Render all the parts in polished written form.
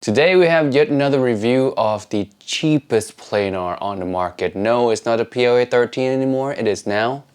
Today we have yet another review of the cheapest planar on the market. No, it's not a POA13 anymore, it is now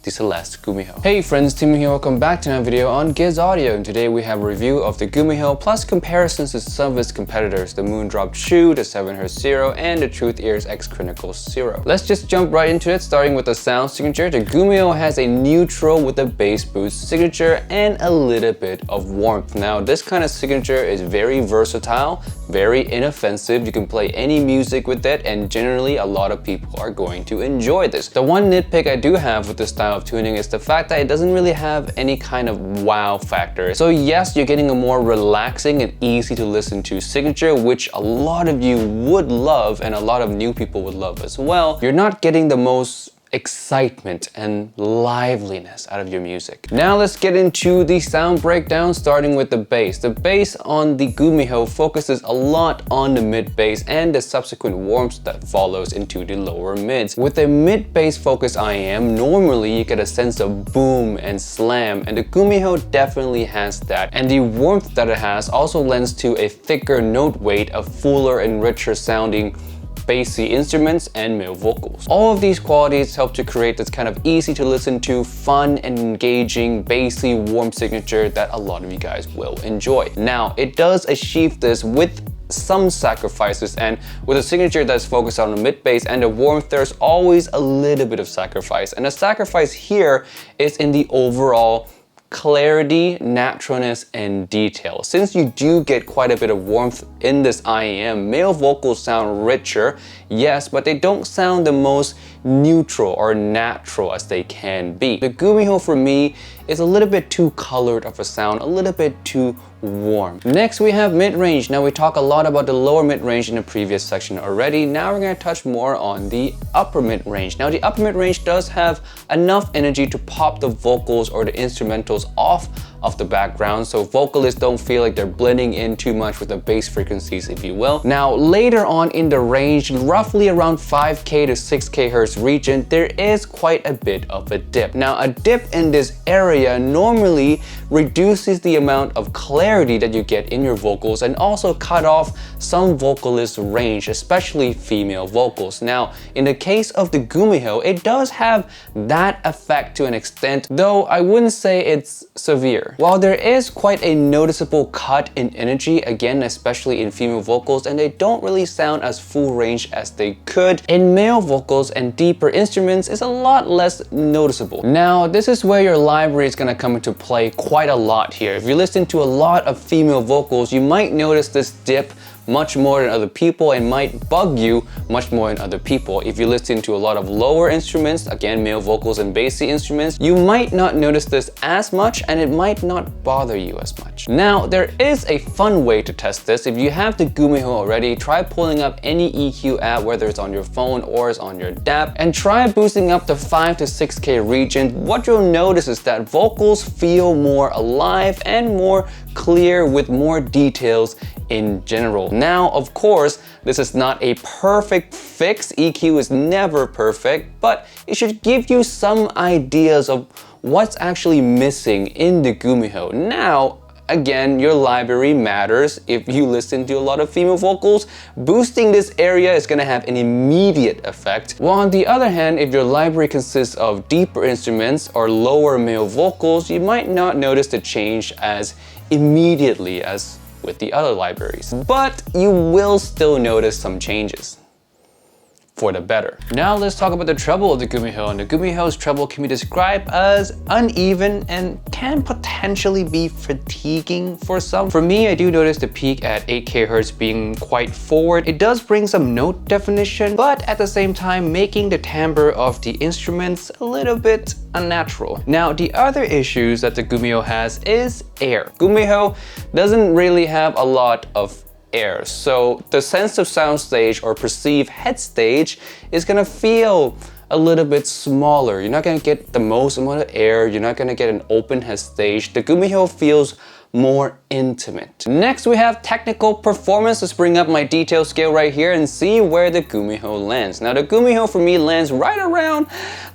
the Celest Gumiho. Hey friends, Tim here, welcome back to another video on Giz Audio, and today we have a review of the Gumiho plus comparisons to some of its competitors, the Moondrop 2, the 7Hz Zero, and the Truthears X Critical Zero. Let's just jump right into it, starting with the sound signature. The Gumiho has a neutral with a bass boost signature and a little bit of warmth. Now this kind of signature is very versatile, very inoffensive. You can play any music with it, and generally a lot of people are going to enjoy this. The one nitpick I do have with this style of tuning is the fact that it doesn't really have any kind of wow factor. So yes, you're getting a more relaxing and easy to listen to signature, which a lot of you would love and a lot of new people would love as well. You're not getting the most excitement and liveliness out of your music. Now let's get into the sound breakdown, starting with the bass. The bass on the Gumiho focuses a lot on the mid bass and the subsequent warmth that follows into the lower mids. With a mid bass focused IEM, normally you get a sense of boom and slam, and the Gumiho definitely has that. And the warmth that it has also lends to a thicker note weight, a fuller and richer sounding bassy instruments and male vocals. All of these qualities help to create this kind of easy to listen to, fun and engaging, bassy, warm signature that a lot of you guys will enjoy. Now, it does achieve this with some sacrifices, and with a signature that's focused on the mid bass and the warmth, there's always a little bit of sacrifice. And the sacrifice here is in the overall clarity, naturalness, and detail. Since you do get quite a bit of warmth in this IEM, male vocals sound richer, yes, but they don't sound the most neutral or natural as they can be. The Gumiho for me is a little bit too colored of a sound, a little bit too warm. Next we have mid-range. Now we talk a lot about the lower mid-range in the previous section already. Now we're going to touch more on the upper mid-range. Now the upper mid-range does have enough energy to pop the vocals or the instrumentals off of the background, so vocalists don't feel like they're blending in too much with the bass frequencies, if you will. Now later on in the range, roughly around 5K to 6K hertz region, there is quite a bit of a dip. Now a dip in this area normally reduces the amount of clarity that you get in your vocals and also cut off some vocalist range, especially female vocals. Now in the case of the Gumiho, it does have that effect to an extent, though I wouldn't say it's severe. While there is quite a noticeable cut in energy, again especially in female vocals, and they don't really sound as full range as they could, in male vocals and deeper instruments is a lot less noticeable. Now this is where your library is going to come into play quite a lot here. If you listen to a lot of female vocals, you might notice this dip much more than other people and might bug you much more than other people. If you listen to a lot of lower instruments, again male vocals and bassy instruments, you might not notice this as much and it might not bother you as much. Now there is a fun way to test this. If you have the Gumiho already, try pulling up any EQ app, whether it's on your phone or it's on your DAP, and try boosting up the 5 to 6K region. What you'll notice is that vocals feel more alive and more clear with more details in general. Now, of course, this is not a perfect fix. EQ is never perfect, but it should give you some ideas of what's actually missing in the Gumiho. Now, again, your library matters. If you listen to a lot of female vocals, boosting this area is going to have an immediate effect. While on the other hand, if your library consists of deeper instruments or lower male vocals, you might not notice the change as immediately as with the other libraries. But you will still notice some changes for the better. Now let's talk about the treble of the Gumiho. And the Gumiho's treble can be described as uneven and can potentially be fatiguing for some. For me, I do notice the peak at 8K hertz being quite forward. It does bring some note definition, but at the same time making the timbre of the instruments a little bit unnatural. Now the other issues that the Gumiho has is air. Gumiho doesn't really have a lot of air, so the sense of soundstage or perceived head stage is gonna feel a little bit smaller. You're not gonna get the most amount of air, you're not gonna get an open head stage. The Gumiho feels more intimate. Next, we have technical performance. Let's bring up my detail scale right here and see where the Gumiho lands. Now, the Gumiho for me lands right around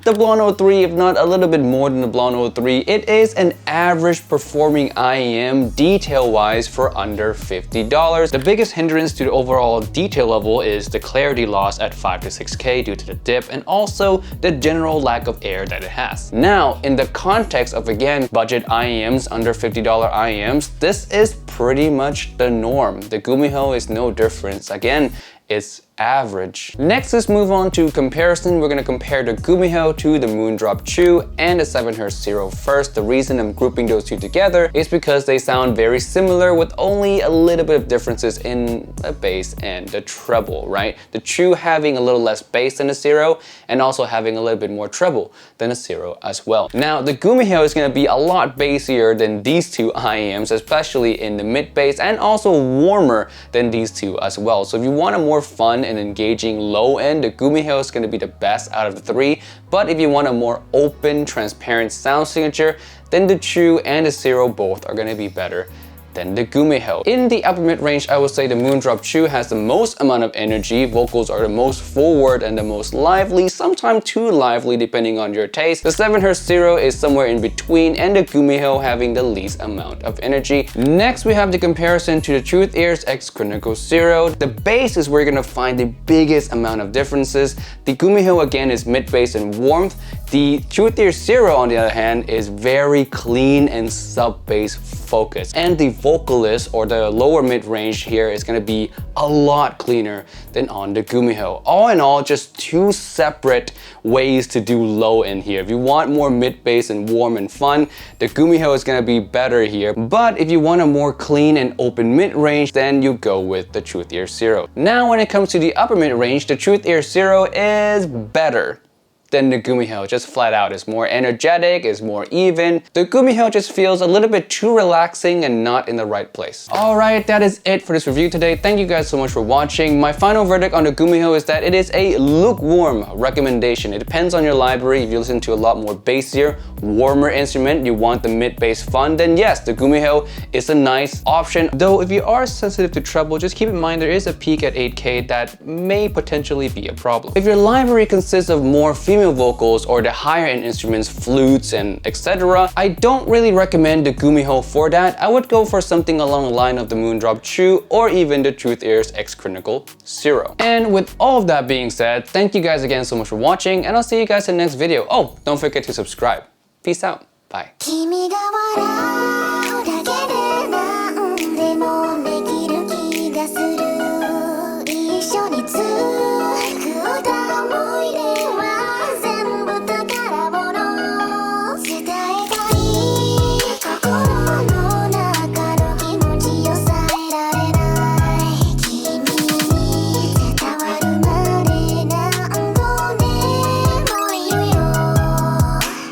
the Blonde 03, if not a little bit more than the Blonde 03. It is an average performing IEM detail-wise for under $50. The biggest hindrance to the overall detail level is the clarity loss at 5 to 6K due to the dip and also the general lack of air that it has. Now, in the context of, again, budget IEMs, under $50 IEMs, this is pretty much the norm. The Gumiho is no difference. Again, it's average. Next, let's move on to comparison. We're gonna compare the Gumiho to the Moondrop Chew and the 7Hz Zero first. The reason I'm grouping those two together is because they sound very similar with only a little bit of differences in the bass and the treble, right? The Chew having a little less bass than the Zero and also having a little bit more treble than the Zero as well. Now, the Gumiho is gonna be a lot bassier than these two IEMs, especially in the mid bass, and also warmer than these two as well. So if you want a more fun and engaging low end, the Gumiho is going to be the best out of the three. But if you want a more open, transparent sound signature, then the Chew and the Zero both are going to be better than the Gumiho. In the upper mid-range, I would say the Moondrop Chew has the most amount of energy. Vocals are the most forward and the most lively, sometimes too lively depending on your taste. The 7Hz Zero is somewhere in between, and the Gumiho having the least amount of energy. Next, we have the comparison to the Truthears X Critical Zero. The bass is where you're gonna find the biggest amount of differences. The Gumiho again is mid-bass and warmth. The Truthears Zero, on the other hand, is very clean and sub-bass focused. And the vocalist, or the lower mid-range here, is gonna be a lot cleaner than on the Gumiho. All in all, just two separate ways to do low end here. If you want more mid-bass and warm and fun, the Gumiho is gonna be better here. But if you want a more clean and open mid-range, then you go with the Truthears Zero. Now, when it comes to the upper mid-range, the Truthears Zero is better than the Gumiho, just flat out. It's more energetic, it's more even. The Gumiho just feels a little bit too relaxing and not in the right place. All right, that is it for this review today. Thank you guys so much for watching. My final verdict on the Gumiho is that it is a lukewarm recommendation. It depends on your library. If you listen to a lot more bassier, warmer instrument, you want the mid-bass fun, then yes, the Gumiho is a nice option. Though if you are sensitive to treble, just keep in mind there is a peak at 8K that may potentially be a problem. If your library consists of more female vocals or the higher end instruments, flutes and etc., I don't really recommend the Gumiho for that. I would go for something along the line of the Moondrop Chew or even the Truthears X Critical Zero. And with all of that being said, thank you guys again so much for watching, and I'll see you guys in the next video. Oh, don't forget to subscribe. Peace out. Bye.